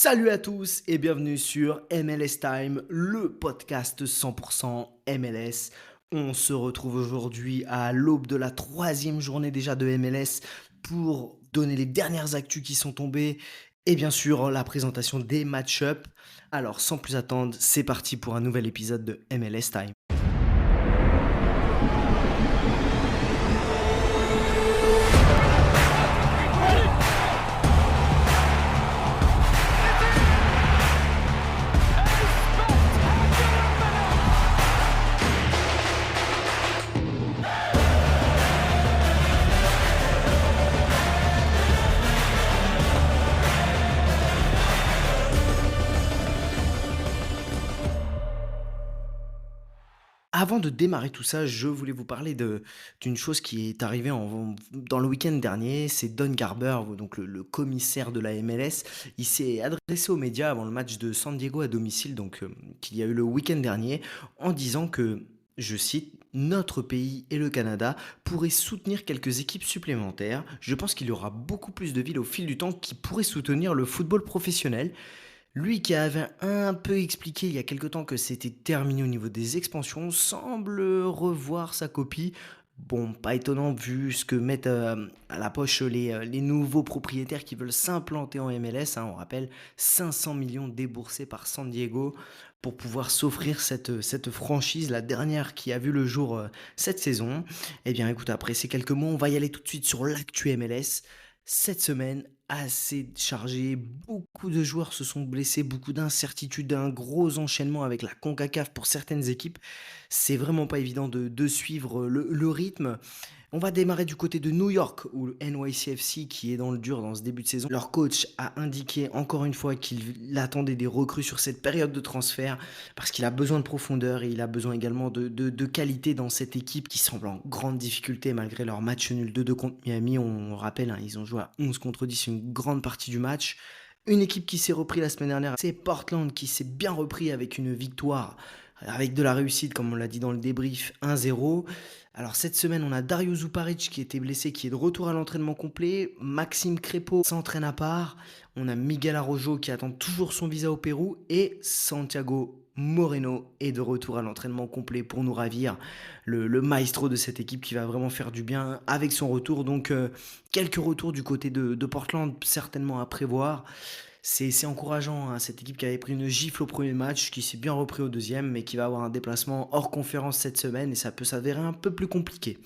Salut à tous et bienvenue sur MLS Time, le podcast 100% MLS. On se retrouve aujourd'hui à l'aube de la troisième journée déjà de MLS pour donner les dernières actus qui sont tombées et bien sûr la présentation des match-up. Alors sans plus attendre, c'est parti pour un nouvel épisode de MLS Time. Avant de démarrer tout ça, je voulais vous parler d'une chose qui est arrivée dans le week-end dernier. C'est Don Garber, donc le commissaire de la MLS. Il s'est adressé aux médias avant le match de San Diego à domicile, donc qu'il y a eu le week-end dernier, en disant que, je cite, notre pays et le Canada pourraient soutenir quelques équipes supplémentaires. Je pense qu'il y aura beaucoup plus de villes au fil du temps qui pourraient soutenir le football professionnel. Lui qui avait un peu expliqué il y a quelque temps que c'était terminé au niveau des expansions, semble revoir sa copie. Bon, pas étonnant vu ce que mettent à la poche les nouveaux propriétaires qui veulent s'implanter en MLS, hein. On rappelle 500 millions déboursés par San Diego pour pouvoir s'offrir cette franchise, la dernière qui a vu le jour cette saison. Eh bien écoute, après ces quelques mots, on va y aller tout de suite sur l'actu MLS. Cette semaine, assez chargée, beaucoup de joueurs se sont blessés, beaucoup d'incertitudes, un gros enchaînement avec la CONCACAF pour certaines équipes. C'est vraiment pas évident de suivre le rythme. On va démarrer du côté de New York, où le NYCFC, qui est dans le dur dans ce début de saison, leur coach a indiqué encore une fois qu'il attendait des recrues sur cette période de transfert, parce qu'il a besoin de profondeur et il a besoin également de qualité dans cette équipe qui semble en grande difficulté malgré leur match nul 2-2 contre Miami. On rappelle, hein, ils ont joué à 11 contre 10 une grande partie du match. Une équipe qui s'est repris la semaine dernière, c'est Portland qui s'est bien repris avec une victoire, avec de la réussite, comme on l'a dit dans le débrief, 1-0. Alors cette semaine, on a Dario Zuparic qui était blessé, qui est de retour à l'entraînement complet. Maxime Crépeau s'entraîne à part. On a Miguel Arrojo qui attend toujours son visa au Pérou. Et Santiago Moreno est de retour à l'entraînement complet pour nous ravir. Le maestro de cette équipe qui va vraiment faire du bien avec son retour. Donc quelques retours du côté de Portland certainement à prévoir. C'est encourageant, hein, cette équipe qui avait pris une gifle au premier match, qui s'est bien repris au deuxième, mais qui va avoir un déplacement hors conférence cette semaine et ça peut s'avérer un peu plus compliqué.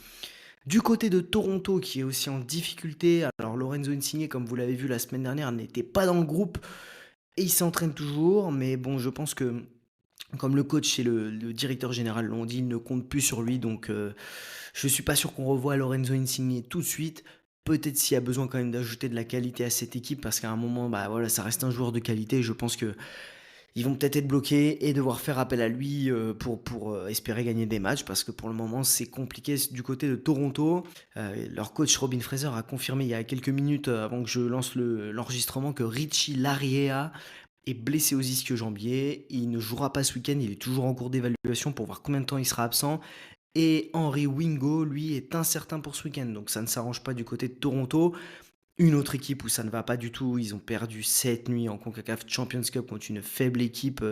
Du côté de Toronto, qui est aussi en difficulté, alors Lorenzo Insigne, comme vous l'avez vu la semaine dernière, n'était pas dans le groupe et il s'entraîne toujours, mais bon, je pense que comme le coach et le directeur général l'ont dit, il ne compte plus sur lui, donc je suis pas sûr qu'on revoie Lorenzo Insigne tout de suite. Peut-être s'il y a besoin quand même d'ajouter de la qualité à cette équipe, parce qu'à un moment, bah voilà, ça reste un joueur de qualité. Je pense que ils vont peut-être être bloqués et devoir faire appel à lui pour espérer gagner des matchs, parce que pour le moment, c'est compliqué du côté de Toronto. Leur coach Robin Fraser a confirmé il y a quelques minutes avant que je lance l'enregistrement que Richie Laryea est blessé aux ischio-jambiers. Il ne jouera pas ce week-end, il est toujours en cours d'évaluation pour voir combien de temps il sera absent. Et Henry Wingo, lui, est incertain pour ce week-end, donc ça ne s'arrange pas du côté de Toronto. Une autre équipe où ça ne va pas du tout, ils ont perdu cette nuit en CONCACAF Champions Cup contre une faible équipe,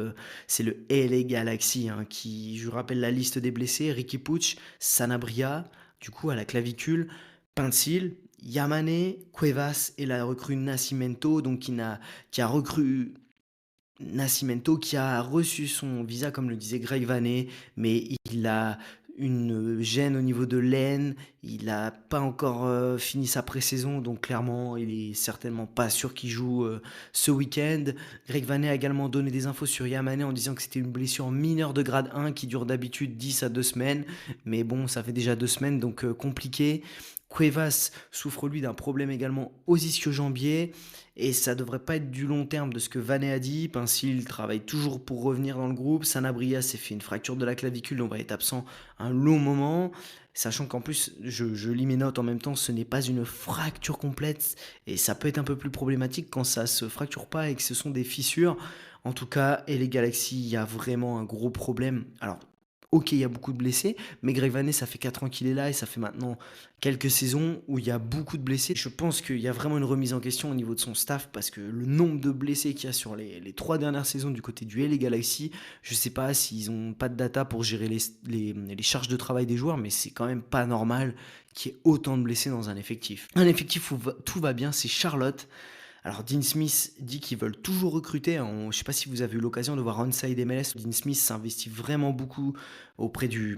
c'est le LA Galaxy, hein, qui, je vous rappelle la liste des blessés, Ricky Puig, Sanabria, du coup à la clavicule, Pinsil, Yamane, Cuevas et la recrue Nascimento, donc qui a recru Nascimento, qui a reçu son visa, comme le disait Greg Vanney, mais il a une gêne au niveau de l'aine, il n'a pas encore fini sa pré-saison, donc clairement, il est certainement pas sûr qu'il joue ce week-end. Greg Vanney a également donné des infos sur Yamane en disant que c'était une blessure mineure de grade 1 qui dure d'habitude 10 à 2 semaines, mais bon, ça fait déjà 2 semaines, donc compliqué. Cuevas souffre lui d'un problème également aux ischio-jambiers et ça devrait pas être du long terme de ce que Vanet a dit. Pinsil travaille toujours pour revenir dans le groupe. Sanabria s'est fait une fracture de la clavicule, donc va être absent un long moment. Sachant qu'en plus, je lis mes notes en même temps, ce n'est pas une fracture complète et ça peut être un peu plus problématique quand ça se fracture pas et que ce sont des fissures. En tout cas, et les Galaxies, il y a vraiment un gros problème. Alors, OK, il y a beaucoup de blessés, mais Greg Van Ness, ça fait 4 ans qu'il est là et ça fait maintenant quelques saisons où il y a beaucoup de blessés. Je pense qu'il y a vraiment une remise en question au niveau de son staff parce que le nombre de blessés qu'il y a sur les 3 dernières saisons du côté du LA Galaxy, je sais pas s'ils ont pas de data pour gérer les charges de travail des joueurs, mais c'est quand même pas normal qu'il y ait autant de blessés dans un effectif. Un effectif où tout va bien, c'est Charlotte. Alors Dean Smith dit qu'ils veulent toujours recruter. Je ne sais pas si vous avez eu l'occasion de voir Onside MLS. Dean Smith s'investit vraiment beaucoup auprès du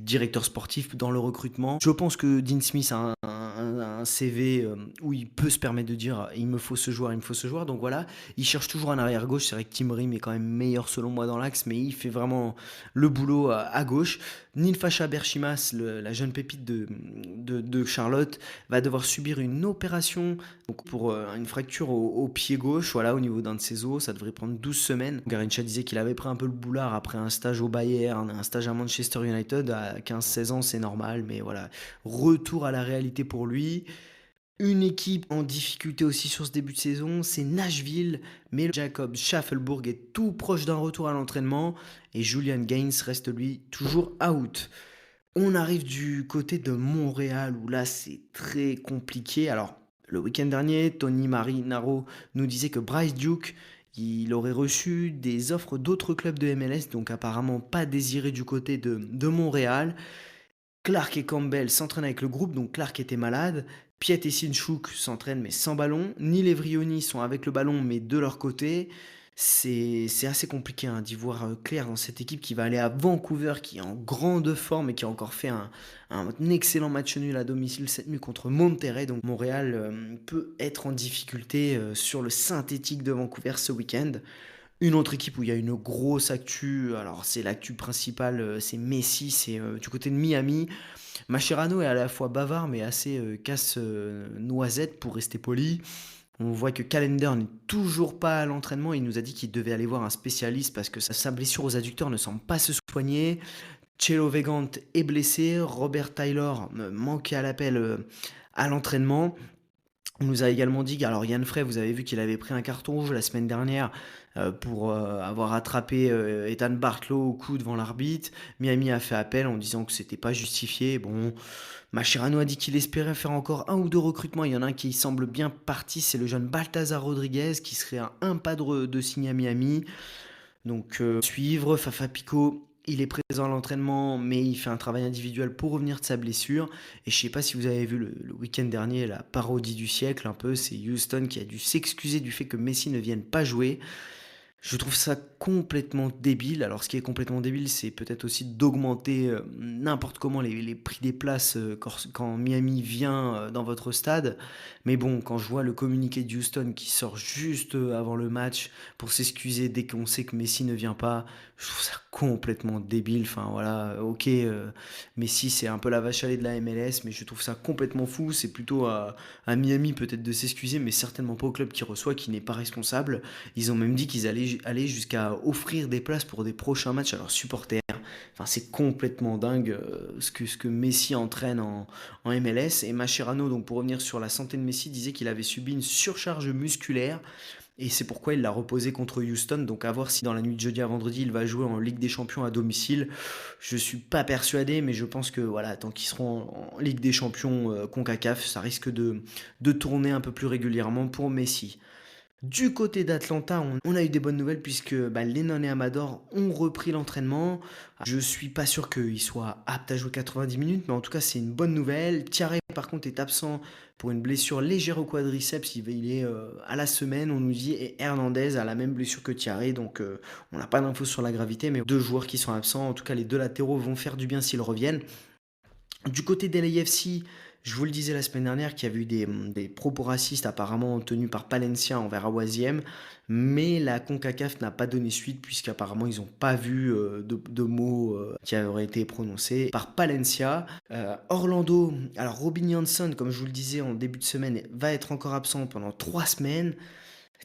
directeur sportif dans le recrutement. Je pense que Dean Smith a un CV où il peut se permettre de dire il me faut ce joueur, il me faut ce joueur. Donc voilà, il cherche toujours un arrière gauche. C'est vrai que Tim Rim est quand même meilleur selon moi dans l'axe, mais il fait vraiment le boulot à gauche. Nilfasha Berchimas, la jeune pépite de Charlotte, va devoir subir une opération donc pour une fracture au pied gauche, voilà, au niveau d'un de ses os. Ça devrait prendre 12 semaines. Garincha disait qu'il avait pris un peu le boulard après un stage au Bayern, un stage à Manchester United. À 15-16 ans, c'est normal, mais voilà, retour à la réalité pour lui. Une équipe en difficulté aussi sur ce début de saison, c'est Nashville, mais Jacob Schaffelburg est tout proche d'un retour à l'entraînement et Julian Gaines reste lui toujours out. On arrive du côté de Montréal où là c'est très compliqué. Alors le week-end dernier, Tony Marinaro nous disait que Bryce Duke, il aurait reçu des offres d'autres clubs de MLS, donc apparemment pas désiré du côté de Montréal. Clark et Campbell s'entraînent avec le groupe, donc Clark était malade. Piet et Sinchuk s'entraînent mais sans ballon. Neil et Vrioni sont avec le ballon mais de leur côté. C'est assez compliqué d'y voir clair dans cette équipe qui va aller à Vancouver, qui est en grande forme et qui a encore fait un excellent match nul à domicile cette nuit contre Monterrey. Donc Montréal peut être en difficulté sur le synthétique de Vancouver ce week-end. Une autre équipe où il y a une grosse actu, alors c'est l'actu principale, c'est Messi, c'est du côté de Miami. Mascherano est à la fois bavard mais assez casse-noisette pour rester poli. On voit que Callender n'est toujours pas à l'entraînement. Il nous a dit qu'il devait aller voir un spécialiste parce que sa blessure aux adducteurs ne semble pas se soigner. Chelo Vegant est blessé. Robert Taylor manquait à l'appel à l'entraînement. On nous a également dit, alors Yann Frey, vous avez vu qu'il avait pris un carton rouge la semaine dernière pour avoir attrapé Ethan Bartlow au cou devant l'arbitre. Miami a fait appel en disant que c'était pas justifié. Bon, Mascherano a dit qu'il espérait faire encore un ou deux recrutements. Il y en a un qui semble bien parti, c'est le jeune Balthazar Rodriguez qui serait à un pas de signer à Miami. Donc suivre, Fafa Pico, il est présent à l'entraînement, mais il fait un travail individuel pour revenir de sa blessure. Et je sais pas si vous avez vu le week-end dernier, la parodie du siècle un peu, c'est Houston qui a dû s'excuser du fait que Messi ne vienne pas jouer. Je trouve ça complètement débile. Alors, ce qui est complètement débile, c'est peut-être aussi d'augmenter n'importe comment les prix des places quand Miami vient dans votre stade. Mais bon, quand je vois le communiqué de Houston qui sort juste avant le match pour s'excuser dès qu'on sait que Messi ne vient pas, je trouve ça complètement débile. Enfin, voilà, ok, Messi, c'est un peu la vache à lait de la MLS, mais je trouve ça complètement fou. C'est plutôt à Miami peut-être de s'excuser, mais certainement pas au club qui reçoit, qui n'est pas responsable. Ils ont même dit qu'ils allaient aller jusqu'à offrir des places pour des prochains matchs à leurs supporters. Enfin, c'est complètement dingue ce que Messi entraîne en MLS. Et Mascherano, donc pour revenir sur la santé de Messi, disait qu'il avait subi une surcharge musculaire. Et c'est pourquoi il l'a reposé contre Houston. Donc à voir si dans la nuit de jeudi à vendredi, il va jouer en Ligue des Champions à domicile. Je suis pas persuadé, mais je pense que voilà, tant qu'ils seront en Ligue des Champions CONCACAF, ça risque de tourner un peu plus régulièrement pour Messi. Du côté d'Atlanta, on a eu des bonnes nouvelles puisque Lennon et Amador ont repris l'entraînement. Je suis pas sûr qu'ils soient aptes à jouer 90 minutes, mais en tout cas c'est une bonne nouvelle. Thierry par contre est absent pour une blessure légère au quadriceps, il est à la semaine on nous dit, et Hernandez a la même blessure que Thierry, donc on n'a pas d'infos sur la gravité, mais deux joueurs qui sont absents, en tout cas les deux latéraux vont faire du bien s'ils reviennent. Du côté de l'AFC, je vous le disais la semaine dernière qu'il y avait eu des propos racistes apparemment tenus par Palencia envers Awaziem, mais la CONCACAF n'a pas donné suite puisqu'apparemment ils n'ont pas vu de mots qui auraient été prononcés par Palencia. Orlando, alors Robin Janssen, comme je vous le disais en début de semaine, va être encore absent pendant 3 semaines.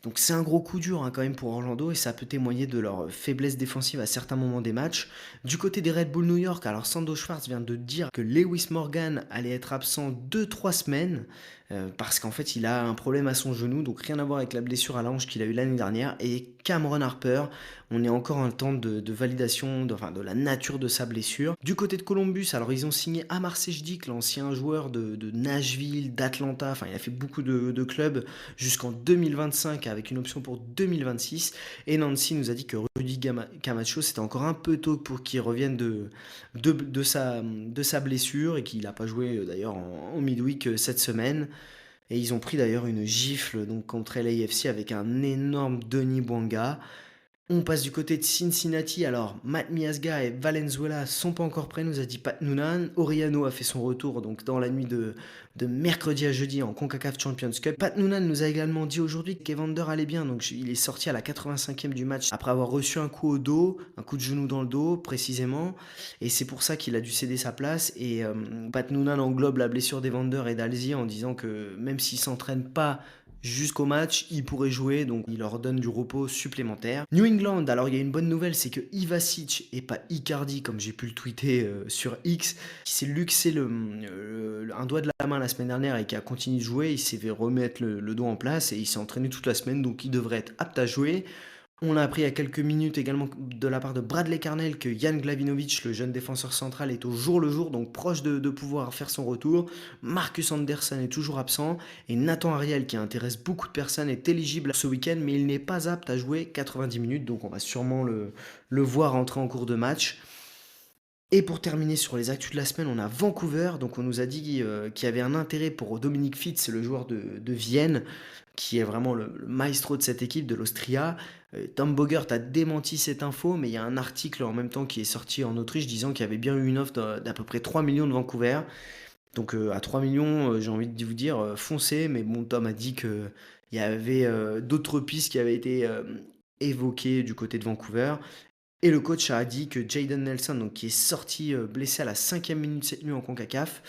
Donc c'est un gros coup dur quand même pour Orlando et ça peut témoigner de leur faiblesse défensive à certains moments des matchs. Du côté des Red Bull New York, alors Sando Schwartz vient de dire que Lewis Morgan allait être absent 2-3 semaines. parce qu'en fait, il a un problème à son genou, donc rien à voir avec la blessure à la hanche qu'il a eue l'année dernière. Et Cameron Harper, on est encore en temps de validation enfin, de la nature de sa blessure. Du côté de Columbus, alors ils ont signé Amar Sejdic, l'ancien joueur de Nashville, d'Atlanta, enfin il a fait beaucoup de clubs jusqu'en 2025 avec une option pour 2026. Et Nancy nous a dit que Rudy Camacho, c'était encore un peu tôt pour qu'il revienne de sa blessure et qu'il n'a pas joué d'ailleurs en midweek cette semaine. Et ils ont pris d'ailleurs une gifle donc, contre LAFC avec un énorme Denis Bouanga. On passe du côté de Cincinnati. Alors, Matt Miazga et Valenzuela sont pas encore prêts, nous a dit Pat Noonan. Oriano a fait son retour donc dans la nuit de mercredi à jeudi en CONCACAF Champions Cup. Pat Noonan nous a également dit aujourd'hui qu'Evander allait bien. Donc, il est sorti à la 85e du match après avoir reçu un coup au dos, un coup de genou dans le dos précisément. Et c'est pour ça qu'il a dû céder sa place. Et Pat Noonan englobe la blessure d'Evander et d'Alzi en disant que même s'il s'entraîne pas jusqu'au match, il pourrait jouer, donc il leur donne du repos supplémentaire. New England, alors il y a une bonne nouvelle, c'est que Ivasic et pas Icardi, comme j'ai pu le tweeter sur X, qui s'est luxé un doigt de la main la semaine dernière et qui a continué de jouer, il s'est fait remettre le doigt en place et il s'est entraîné toute la semaine, donc il devrait être apte à jouer. On a appris il y a quelques minutes également de la part de Bradley Carnell que Jan Glavinovic, le jeune défenseur central, est au jour le jour, donc proche de pouvoir faire son retour. Marcus Anderson est toujours absent. Et Nathan Ariel, qui intéresse beaucoup de personnes, est éligible ce week-end, mais il n'est pas apte à jouer 90 minutes, donc on va sûrement le voir entrer en cours de match. Et pour terminer sur les actus de la semaine, on a Vancouver. Donc on nous a dit qu'il y avait un intérêt pour Dominic Fitz, le joueur de Vienne, qui est vraiment le maestro de cette équipe, de l'Austria. Tom Bogert a démenti cette info, mais il y a un article en même temps qui est sorti en Autriche disant qu'il y avait bien eu une offre d'à peu près 3 millions de Vancouver. Donc à 3 millions, j'ai envie de vous dire, foncez. Mais bon, Tom a dit qu'il y avait d'autres pistes qui avaient été évoquées du côté de Vancouver. Et le coach a dit que Jayden Nelson, donc, qui est sorti blessé à la 5e minute cette nuit en CONCACAF,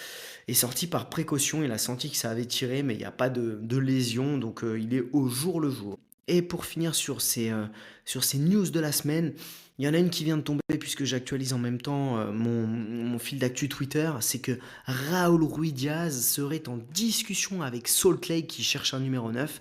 est sorti par précaution. Il a senti que ça avait tiré, mais il n'y a pas de lésion, donc il est au jour le jour. Et pour finir sur ces news de la semaine, il y en a une qui vient de tomber puisque j'actualise en même temps mon fil d'actu Twitter, c'est que Raúl Ruiz-Diaz serait en discussion avec Salt Lake qui cherche un numéro 9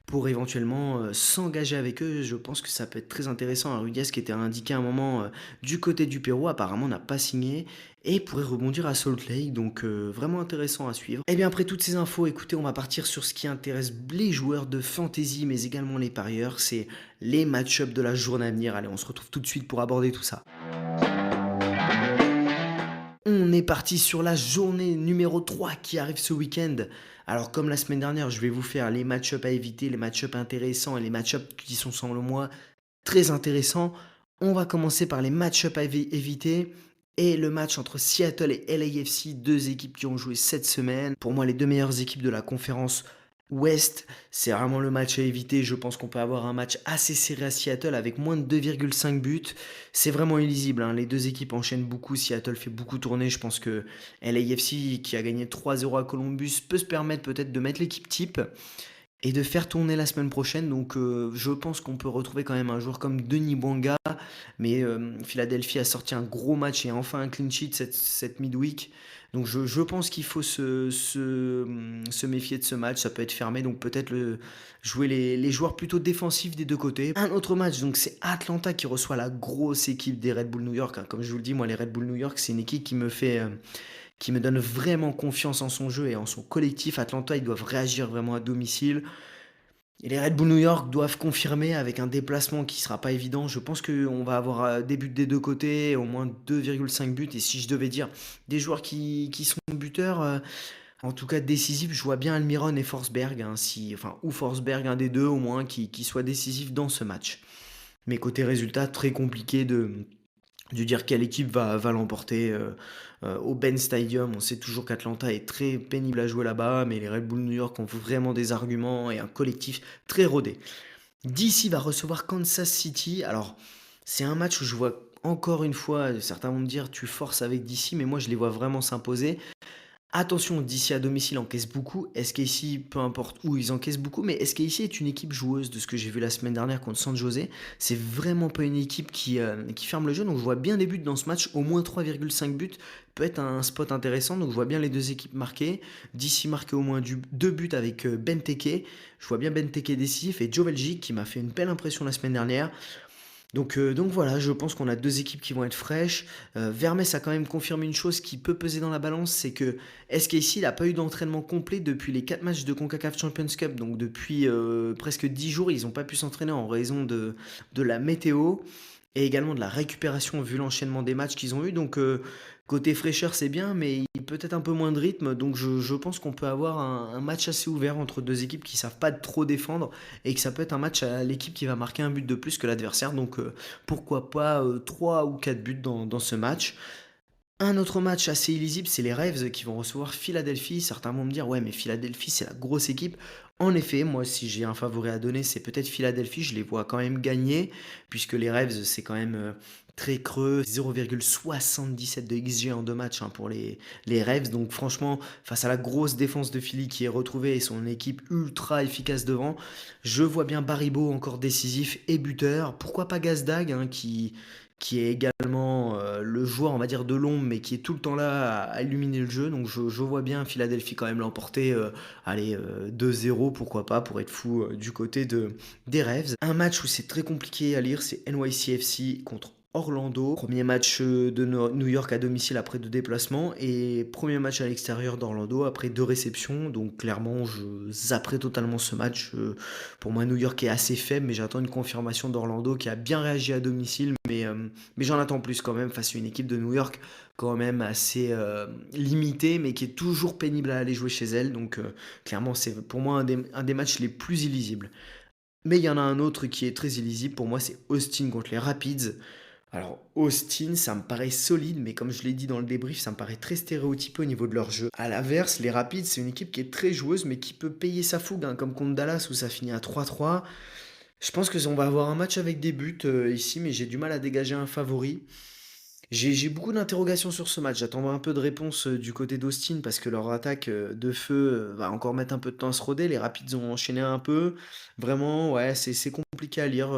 pour éventuellement s'engager avec eux. Je pense que ça peut être très intéressant. Ruiz qui était indiqué à un moment du côté du Pérou, apparemment n'a pas signé et pourrait rebondir à Salt Lake, donc vraiment intéressant à suivre. Et bien après toutes ces infos, écoutez, on va partir sur ce qui intéresse les joueurs de fantasy mais également les parieurs, c'est les match-ups de la journée à venir. Allez, on se retrouve tout de suite pour aborder tout ça. On est parti sur la journée numéro 3 qui arrive ce week-end. Alors comme la semaine dernière, je vais vous faire les match-ups à éviter, les match-ups intéressants et les match-ups qui sont selon moi très intéressants. On va commencer par les match-ups à éviter et le match entre Seattle et LAFC, deux équipes qui ont joué cette semaine. Pour moi, les deux meilleures équipes de la conférence Ouest, c'est vraiment le match à éviter. Je pense qu'on peut avoir un match assez serré à Seattle avec moins de 2,5 buts. C'est vraiment illisible, hein. Les deux équipes enchaînent beaucoup. Seattle fait beaucoup tourner. Je pense que LAFC, qui a gagné 3-0 à Columbus, peut se permettre peut-être de mettre l'équipe type et de faire tourner la semaine prochaine. Donc je pense qu'on peut retrouver quand même un joueur comme Denis Bouanga. Mais Philadelphie a sorti un gros match et enfin un clean sheet cette midweek. Donc je pense qu'il faut se méfier de ce match. Ça peut être fermé. Donc peut-être jouer les joueurs plutôt défensifs des deux côtés. Un autre match, donc c'est Atlanta qui reçoit la grosse équipe des Red Bull New York, hein. Comme je vous le dis, moi les Red Bull New York, c'est une équipe qui me donne vraiment confiance en son jeu et en son collectif. Atlanta, ils doivent réagir vraiment à domicile. Et les Red Bull New York doivent confirmer avec un déplacement qui sera pas évident. Je pense qu'on va avoir des buts des deux côtés, au moins 2,5 buts. Et si je devais dire des joueurs qui sont buteurs, en tout cas décisifs, je vois bien Almiron et Forsberg, hein, ou Forsberg, un des deux au moins, qui soit décisif dans ce match. Mais côté résultat, très compliqué de dire quelle équipe va l'emporter au Ben Stadium. On sait toujours qu'Atlanta est très pénible à jouer là-bas, mais les Red Bull New York ont vraiment des arguments et un collectif très rodé. DC va recevoir Kansas City. Alors, c'est un match où je vois encore une fois, certains vont me dire tu forces avec DC, mais moi je les vois vraiment s'imposer. Attention, DC à domicile encaisse beaucoup. SKC, peu importe où, ils encaissent beaucoup, mais SKC est une équipe joueuse de ce que j'ai vu la semaine dernière contre San José. C'est vraiment pas une équipe qui ferme le jeu, donc je vois bien des buts dans ce match, au moins 3,5 buts peut être un spot intéressant, donc je vois bien les deux équipes marquer. DC marqué au moins 2 buts avec Benteke. Je vois bien Benteke décisif et Joe Belgique qui m'a fait une belle impression la semaine dernière. Donc voilà, je pense qu'on a deux équipes qui vont être fraîches. Vermes a quand même confirmé une chose qui peut peser dans la balance, c'est que SKC n'a pas eu d'entraînement complet depuis les 4 matchs de CONCACAF Champions Cup. Donc depuis presque 10 jours, ils n'ont pas pu s'entraîner en raison de la météo et également de la récupération vu l'enchaînement des matchs qu'ils ont eu. Donc côté fraîcheur, c'est bien, mais peut-être un peu moins de rythme. Donc je pense qu'on peut avoir un match assez ouvert entre deux équipes qui savent pas trop défendre et que ça peut être un match à l'équipe qui va marquer un but de plus que l'adversaire. Donc pourquoi pas 3 ou 4 buts dans ce match. Un autre match assez illisible, c'est les Ravens qui vont recevoir Philadelphie. Certains vont me dire, ouais, mais Philadelphie, c'est la grosse équipe. En effet, moi, si j'ai un favori à donner, c'est peut-être Philadelphie. Je les vois quand même gagner, puisque les Ravens, c'est quand même très creux. 0,77 de XG en deux matchs hein, pour les Ravens. Donc, franchement, face à la grosse défense de Philly qui est retrouvée et son équipe ultra efficace devant, je vois bien Baribo encore décisif et buteur. Pourquoi pas Gazdag, hein, qui est également le joueur, on va dire, de l'ombre, mais qui est tout le temps là à illuminer le jeu. Donc je vois bien Philadelphie quand même l'emporter, allez, 2-0, pourquoi pas, pour être fou du côté des Ravs. Un match où c'est très compliqué à lire, c'est NYCFC contre Orlando. Premier match de New York à domicile après 2 déplacements et premier match à l'extérieur d'Orlando après 2 réceptions. Donc clairement, je zapperai totalement ce match. Pour moi, New York est assez faible, mais j'attends une confirmation d'Orlando qui a bien réagi à domicile. Mais j'en attends plus quand même face à une équipe de New York quand même assez limitée, mais qui est toujours pénible à aller jouer chez elle. Donc clairement, c'est pour moi un des matchs les plus illisibles. Mais il y en a un autre qui est très illisible pour moi, c'est Austin contre les Rapids. Alors Austin, ça me paraît solide, mais comme je l'ai dit dans le débrief, ça me paraît très stéréotypé au niveau de leur jeu. À l'inverse, les Rapids, c'est une équipe qui est très joueuse, mais qui peut payer sa fougue, hein, comme contre Dallas où ça finit à 3-3. Je pense que on va avoir un match avec des buts ici, mais j'ai du mal à dégager un favori. J'ai beaucoup d'interrogations sur ce match. J'attends un peu de réponse du côté d'Austin parce que leur attaque de feu va encore mettre un peu de temps à se roder. Les Rapids ont enchaîné un peu. Vraiment, ouais, c'est compliqué à lire.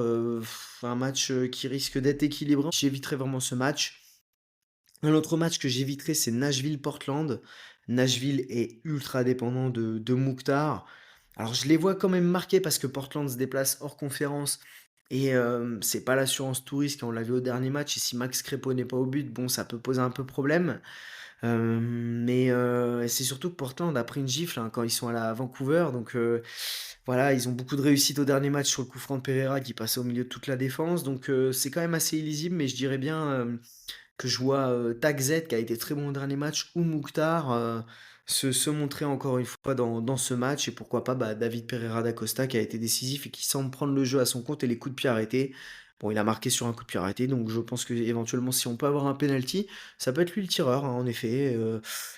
Un match qui risque d'être équilibré. J'éviterai vraiment ce match. Un autre match que j'éviterai, c'est Nashville-Portland. Nashville est ultra dépendant de Mukhtar. Alors je les vois quand même marqués parce que Portland se déplace hors conférence et c'est pas l'assurance tout risque, on l'a vu au dernier match et si Max Crepeau n'est pas au but, bon ça peut poser un peu problème. Mais c'est surtout que Portland a pris une gifle hein, quand ils sont allés à Vancouver, donc voilà, ils ont beaucoup de réussite au dernier match sur le coup franc de Pereira qui passait au milieu de toute la défense, donc c'est quand même assez illisible, mais je dirais bien que je vois Takzet qui a été très bon au dernier match ou Mukhtar se montrer encore une fois dans ce match et pourquoi pas bah, David Pereira da Costa qui a été décisif et qui semble prendre le jeu à son compte et les coups de pied arrêtés. Bon, il a marqué sur un coup de pied arrêté, donc je pense que éventuellement si on peut avoir un penalty, ça peut être lui le tireur hein, en effet.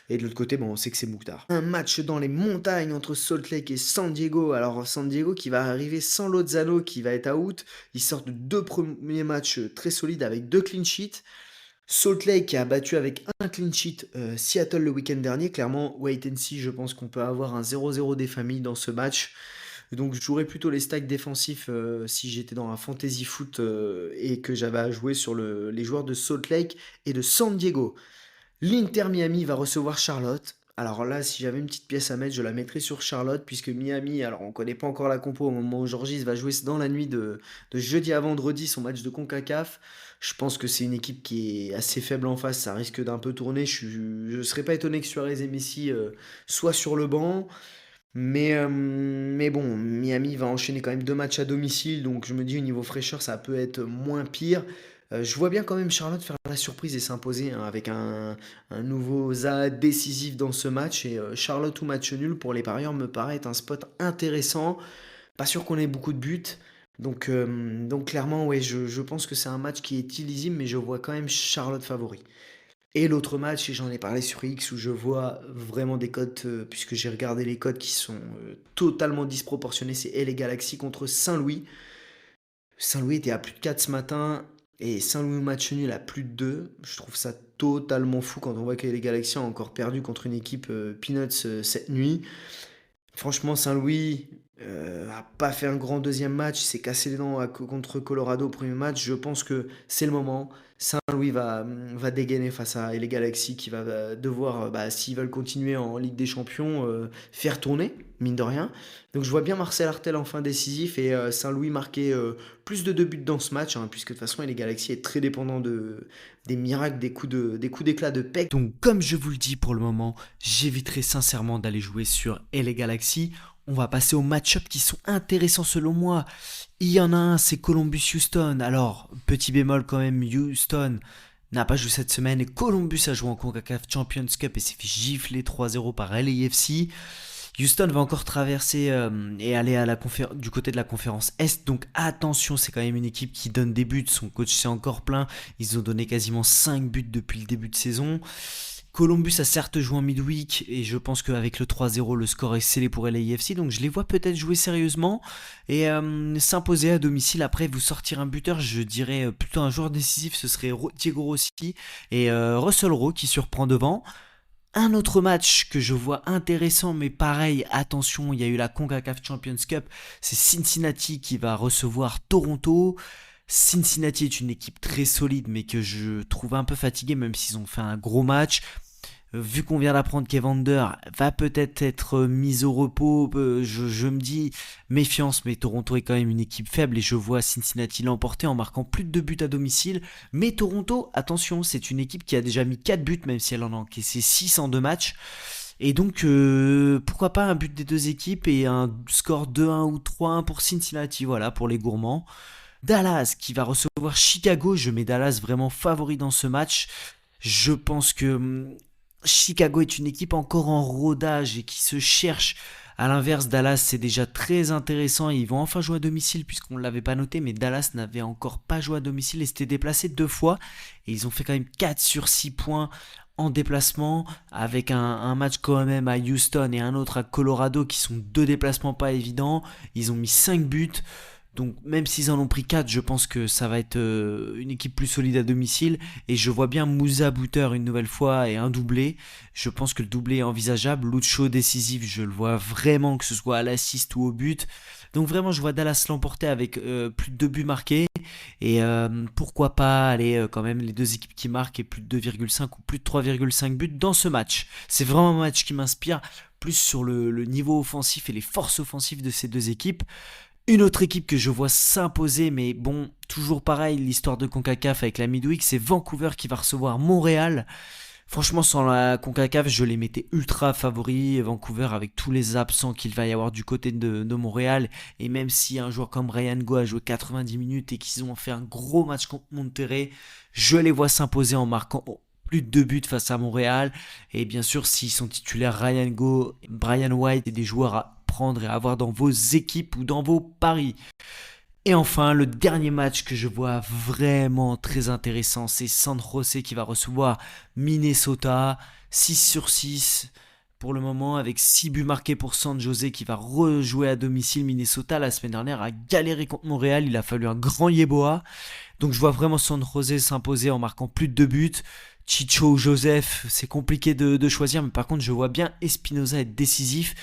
Et de l'autre côté, bon, on sait que c'est Mukhtar. Un match dans les montagnes entre Salt Lake et San Diego. Alors San Diego qui va arriver sans Lozano qui va être out. Ils sortent de 2 premiers matchs très solides avec 2 clean sheets. Salt Lake qui a battu avec un clean sheet Seattle le week-end dernier. Clairement, wait and see, je pense qu'on peut avoir un 0-0 des familles dans ce match. Donc je jouerais plutôt les stacks défensifs si j'étais dans un fantasy foot et que j'avais à jouer sur les joueurs de Salt Lake et de San Diego. L'Inter Miami va recevoir Charlotte. Alors là, si j'avais une petite pièce à mettre, je la mettrais sur Charlotte, puisque Miami, alors on connaît pas encore la compo au moment où Georgis va jouer dans la nuit de jeudi à vendredi son match de CONCACAF. Je pense que c'est une équipe qui est assez faible en face, ça risque d'un peu tourner. Je serais pas étonné que Suarez et Messi soient sur le banc. Mais bon, Miami va enchaîner quand même 2 matchs à domicile, donc je me dis au niveau fraîcheur, ça peut être moins pire. Je vois bien quand même Charlotte faire la surprise et s'imposer hein, avec un nouveau Zaha décisif dans ce match. Et Charlotte ou match nul pour les parieurs me paraît être un spot intéressant. Pas sûr qu'on ait beaucoup de buts. Donc clairement, ouais, je pense que c'est un match qui est illisible, mais je vois quand même Charlotte favori. Et l'autre match, et j'en ai parlé sur X, où je vois vraiment des cotes, puisque j'ai regardé les cotes qui sont totalement disproportionnées, c'est LA Galaxy contre Saint-Louis. Saint-Louis était à plus de 4 ce matin. Et Saint-Louis match nul à plus de 2, je trouve ça totalement fou quand on voit que les Galaxiens ont encore perdu contre une équipe Peanuts cette nuit. Franchement, Saint-Louis a pas fait un grand deuxième match, il s'est cassé les dents contre Colorado au premier match. Je pense que c'est le moment. Saint-Louis va dégainer face à les Galaxies qui va devoir, s'ils veulent continuer en Ligue des Champions, faire tourner, mine de rien. Donc je vois bien Marcel Hartel en fin décisif et Saint-Louis marquer plus de 2 buts dans ce match, hein, puisque de toute façon les Galaxies est très dépendant des miracles, des coups d'éclat de Peck. Donc comme je vous le dis pour le moment, j'éviterai sincèrement d'aller jouer sur LA Galaxy. On va passer aux match-ups qui sont intéressants selon moi. Il y en a un, c'est Columbus-Houston. Alors, petit bémol quand même, Houston n'a pas joué cette semaine et Columbus a joué en CONCACAF Champions Cup et s'est fait gifler 3-0 par LAFC. Houston va encore traverser et aller du côté de la conférence Est. Donc attention, c'est quand même une équipe qui donne des buts. Son coach s'est encore plaint. Ils ont donné quasiment 5 buts depuis le début de saison. Columbus a certes joué en midweek et je pense qu'avec le 3-0, le score est scellé pour LAFC. Donc je les vois peut-être jouer sérieusement et s'imposer à domicile. Après, vous sortir un buteur, je dirais plutôt un joueur décisif, ce serait Diego Rossi et Russell Rowe qui surprend devant. Un autre match que je vois intéressant, mais pareil, attention, il y a eu la CONCACAF Champions Cup, c'est Cincinnati qui va recevoir Toronto. Cincinnati est une équipe très solide, mais que je trouve un peu fatiguée, même s'ils ont fait un gros match. Vu qu'on vient d'apprendre qu'Evander va peut-être être mis au repos, je me dis méfiance, mais Toronto est quand même une équipe faible et je vois Cincinnati l'emporter en marquant plus de 2 buts à domicile. Mais Toronto, attention, c'est une équipe qui a déjà mis 4 buts, même si elle en a encaissé 6 en 2 matchs. Et donc, pourquoi pas un but des deux équipes et un score 2-1 ou 3-1 pour Cincinnati, voilà, pour les gourmands. Dallas qui va recevoir Chicago, je mets Dallas vraiment favori dans ce match. Je pense que Chicago est une équipe encore en rodage et qui se cherche. À l'inverse, Dallas c'est déjà très intéressant et ils vont enfin jouer à domicile puisqu'on ne l'avait pas noté, mais Dallas n'avait encore pas joué à domicile et s'était déplacé 2 fois et ils ont fait quand même 4 sur 6 points en déplacement avec un match quand même à Houston et un autre à Colorado qui sont 2 déplacements pas évidents. Ils ont mis 5 buts. Donc même s'ils en ont pris 4, je pense que ça va être une équipe plus solide à domicile. Et je vois bien Moussa buteur une nouvelle fois et un doublé. Je pense que le doublé est envisageable. Lucho décisif, je le vois vraiment que ce soit à l'assist ou au but. Donc vraiment, je vois Dallas l'emporter avec plus de 2 buts marqués. Et pourquoi pas aller quand même les deux équipes qui marquent et plus de 2,5 ou plus de 3,5 buts dans ce match. C'est vraiment un match qui m'inspire plus sur le niveau offensif et les forces offensives de ces deux équipes. Une autre équipe que je vois s'imposer, mais bon, toujours pareil, l'histoire de CONCACAF avec la Midweek, c'est Vancouver qui va recevoir Montréal. Franchement, sans la CONCACAF, je les mettais ultra favoris. Vancouver, avec tous les absents qu'il va y avoir du côté de Montréal, et même si un joueur comme Ryan Go a joué 90 minutes et qu'ils ont fait un gros match contre Monterrey, je les vois s'imposer en marquant plus de 2 buts face à Montréal. Et bien sûr, s'ils sont titulaires, Ryan Go, Brian White et des joueurs à prendre et à avoir dans vos équipes ou dans vos paris. Et enfin, le dernier match que je vois vraiment très intéressant, c'est San Jose qui va recevoir Minnesota, 6 sur 6 pour le moment, avec 6 buts marqués pour San Jose qui va rejouer à domicile. Minnesota, la semaine dernière, a galéré contre Montréal, il a fallu un grand Yeboah. Donc je vois vraiment San Jose s'imposer en marquant plus de 2 buts. Chicho ou Joseph, c'est compliqué de choisir, mais par contre je vois bien Espinoza être décisif.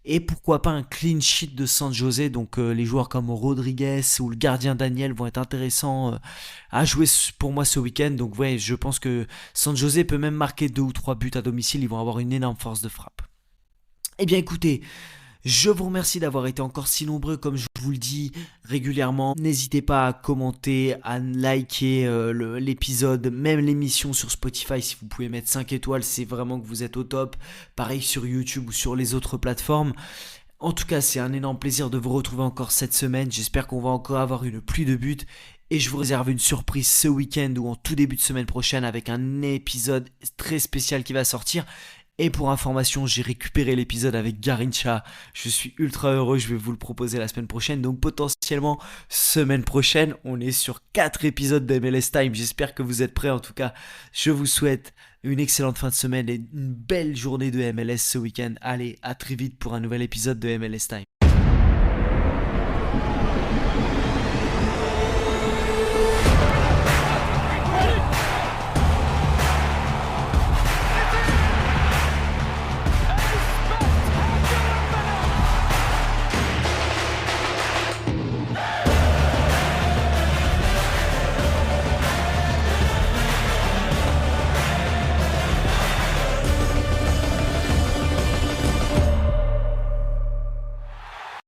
Et pourquoi pas un clean sheet de San Jose, donc les joueurs comme Rodriguez ou le gardien Daniel vont être intéressants à jouer pour moi ce week-end. Donc ouais, je pense que San Jose peut même marquer 2 ou 3 buts à domicile, ils vont avoir une énorme force de frappe. Eh bien écoutez, je vous remercie d'avoir été encore si nombreux comme je vous le dis régulièrement. N'hésitez pas à commenter, à liker l'épisode, même l'émission sur Spotify si vous pouvez mettre 5 étoiles, c'est vraiment que vous êtes au top. Pareil sur YouTube ou sur les autres plateformes. En tout cas, c'est un énorme plaisir de vous retrouver encore cette semaine. J'espère qu'on va encore avoir une pluie de buts. Et je vous réserve une surprise ce week-end ou en tout début de semaine prochaine avec un épisode très spécial qui va sortir. Et pour information, j'ai récupéré l'épisode avec Garincha. Je suis ultra heureux, je vais vous le proposer la semaine prochaine. Donc potentiellement, semaine prochaine, on est sur 4 épisodes de MLS Time. J'espère que vous êtes prêts. En tout cas, je vous souhaite une excellente fin de semaine et une belle journée de MLS ce week-end. Allez, à très vite pour un nouvel épisode de MLS Time.